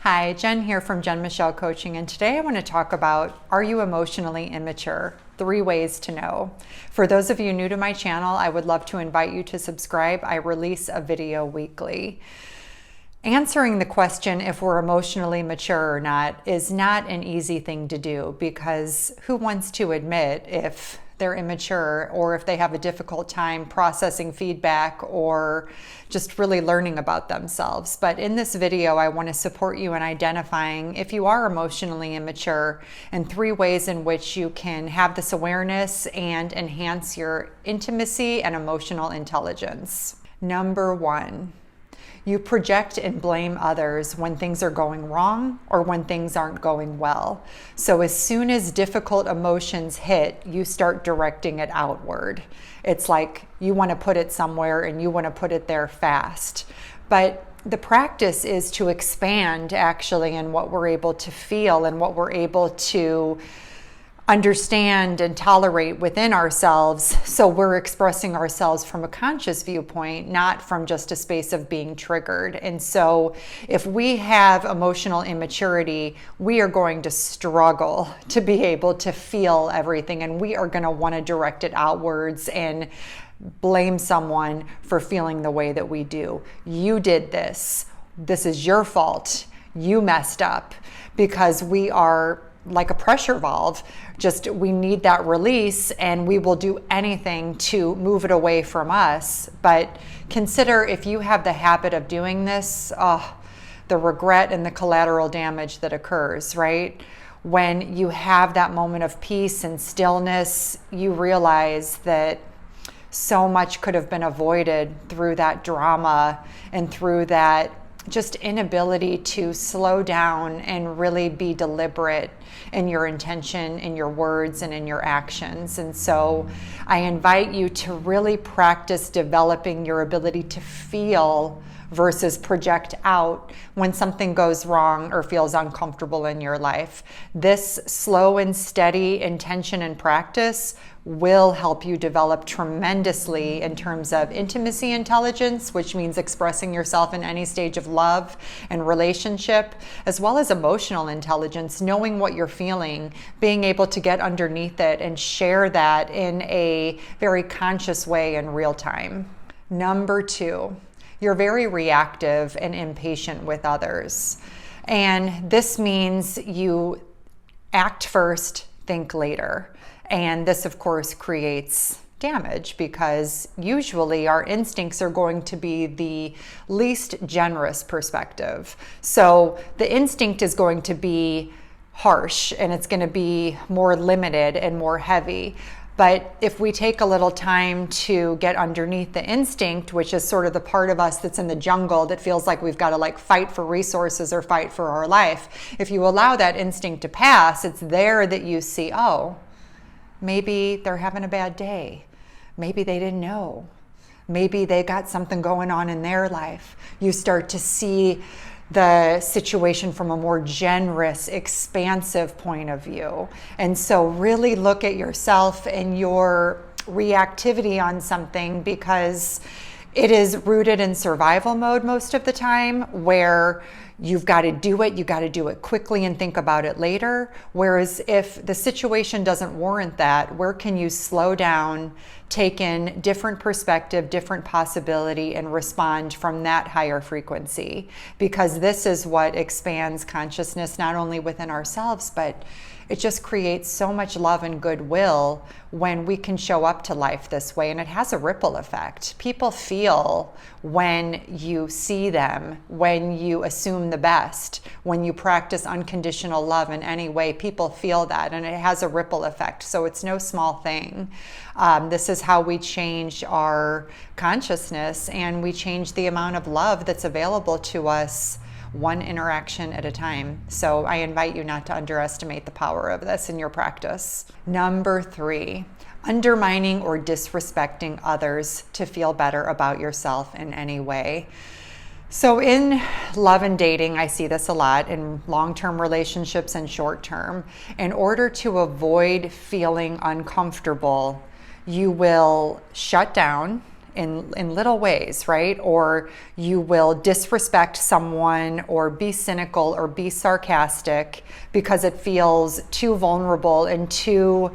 Hi, Jen here from Jen Michelle Coaching, and today I want to talk about, are you emotionally immature? 3 ways to know. For those of you new to my channel, I would love to invite you to subscribe. I release a video weekly. Answering the question if we're emotionally mature or not is not an easy thing to do, because who wants to admit if they're immature or if they have a difficult time processing feedback or just really learning about themselves. But in this video, I want to support you in identifying if you are emotionally immature and 3 ways in which you can have this awareness and enhance your intimacy and emotional intelligence. Number 1. You project and blame others when things are going wrong or when things aren't going well. So as soon as difficult emotions hit, you start directing it outward. It's like you want to put it somewhere and you want to put it there fast. But the practice is to expand actually in what we're able to feel and what we're able to understand and tolerate within ourselves, so we're expressing ourselves from a conscious viewpoint, not from just a space of being triggered. And so if we have emotional immaturity, we are going to struggle to be able to feel everything, and we are going to want to direct it outwards and blame someone for feeling the way that we do. You did this. This is your fault. You messed up, because we are like a pressure valve. Just we need that release, and we will do anything to move it away from us. But consider if you have the habit of doing this, the regret and the collateral damage that occurs, right? When you have that moment of peace and stillness, you realize that so much could have been avoided through that drama and through that just inability to slow down and really be deliberate in your intention, in your words, and in your actions. And so I invite you to really practice developing your ability to feel versus project out when something goes wrong or feels uncomfortable in your life. This slow and steady intention and practice will help you develop tremendously in terms of intimacy intelligence, which means expressing yourself in any stage of love and relationship, as well as emotional intelligence, knowing what you're feeling, being able to get underneath it and share that in a very conscious way in real time. Number 2, you're very reactive and impatient with others. And this means you act first, think later. And this, of course, creates damage, because usually our instincts are going to be the least generous perspective. So the instinct is going to be harsh, and it's going to be more limited and more heavy. But if we take a little time to get underneath the instinct, which is sort of the part of us that's in the jungle that feels like we've got to fight for resources or fight for our life, if you allow that instinct to pass, it's there that you see, maybe they're having a bad day. Maybe they didn't know. Maybe they got something going on in their life. You start to see the situation from a more generous, expansive point of view. And so really look at yourself and your reactivity on something, because it is rooted in survival mode most of the time, where you've got to do it, you got to do it quickly and think about it later. Whereas if the situation doesn't warrant that, where can you slow down, take in different perspective, different possibility, and respond from that higher frequency? Because this is what expands consciousness, not only within ourselves, but it just creates so much love and goodwill when we can show up to life this way. And it has a ripple effect. People feel when you see them, when you assume the best, when you practice unconditional love in any way, people feel that, and it has a ripple effect. So it's no small thing. This is how we change our consciousness, and we change the amount of love that's available to us, one interaction at a time. So I invite you not to underestimate the power of this in your practice. Number 3, undermining or disrespecting others to feel better about yourself in any way. So in love and dating, I see this a lot in long-term relationships and short-term. In order to avoid feeling uncomfortable, you will shut down in little ways, right? Or you will disrespect someone or be cynical or be sarcastic because it feels too vulnerable and too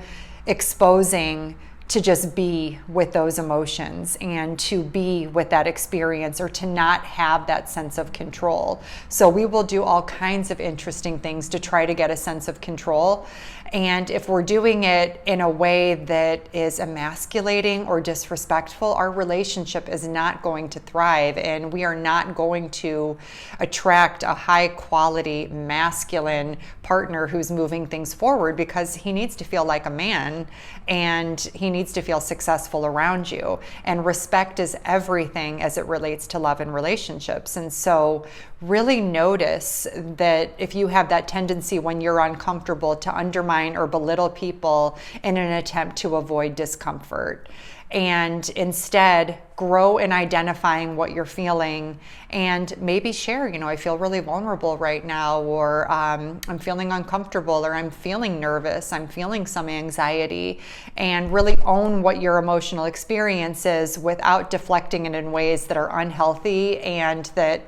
exposing to just be with those emotions and to be with that experience, or to not have that sense of control. So we will do all kinds of interesting things to try to get a sense of control. And if we're doing it in a way that is emasculating or disrespectful, our relationship is not going to thrive, and we are not going to attract a high quality masculine partner who's moving things forward, because he needs to feel like a man and he needs to feel successful around you. And respect is everything as it relates to love and relationships. And so really notice that if you have that tendency when you're uncomfortable to undermine or belittle people in an attempt to avoid discomfort, and instead grow in identifying what you're feeling, and maybe share, I feel really vulnerable right now, or I'm feeling uncomfortable, or I'm feeling nervous, I'm feeling some anxiety, and really own what your emotional experience is without deflecting it in ways that are unhealthy and that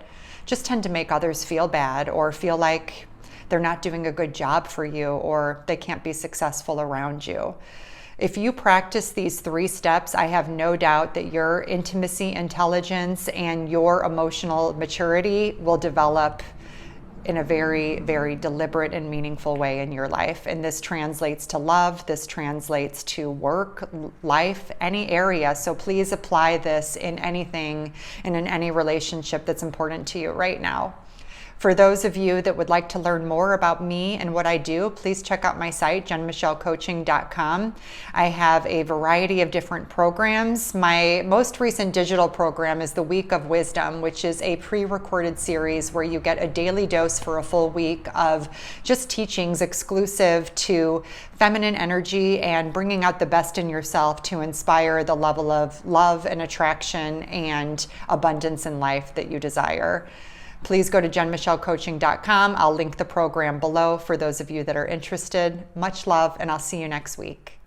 just tend to make others feel bad or feel like they're not doing a good job for you, or they can't be successful around you. If you practice these 3 steps, I have no doubt that your intimacy intelligence and your emotional maturity will develop in a very, very deliberate and meaningful way in your life. And this translates to love, this translates to work, life, any area. So please apply this in anything and in any relationship that's important to you right now. For those of you that would like to learn more about me and what I do, please check out my site, jenmichellecoaching.com. I have a variety of different programs. My most recent digital program is the Week of Wisdom, which is a pre-recorded series where you get a daily dose for a full week of just teachings exclusive to feminine energy and bringing out the best in yourself to inspire the level of love and attraction and abundance in life that you desire. Please go to jenmichellecoaching.com. I'll link the program below for those of you that are interested. Much love, and I'll see you next week.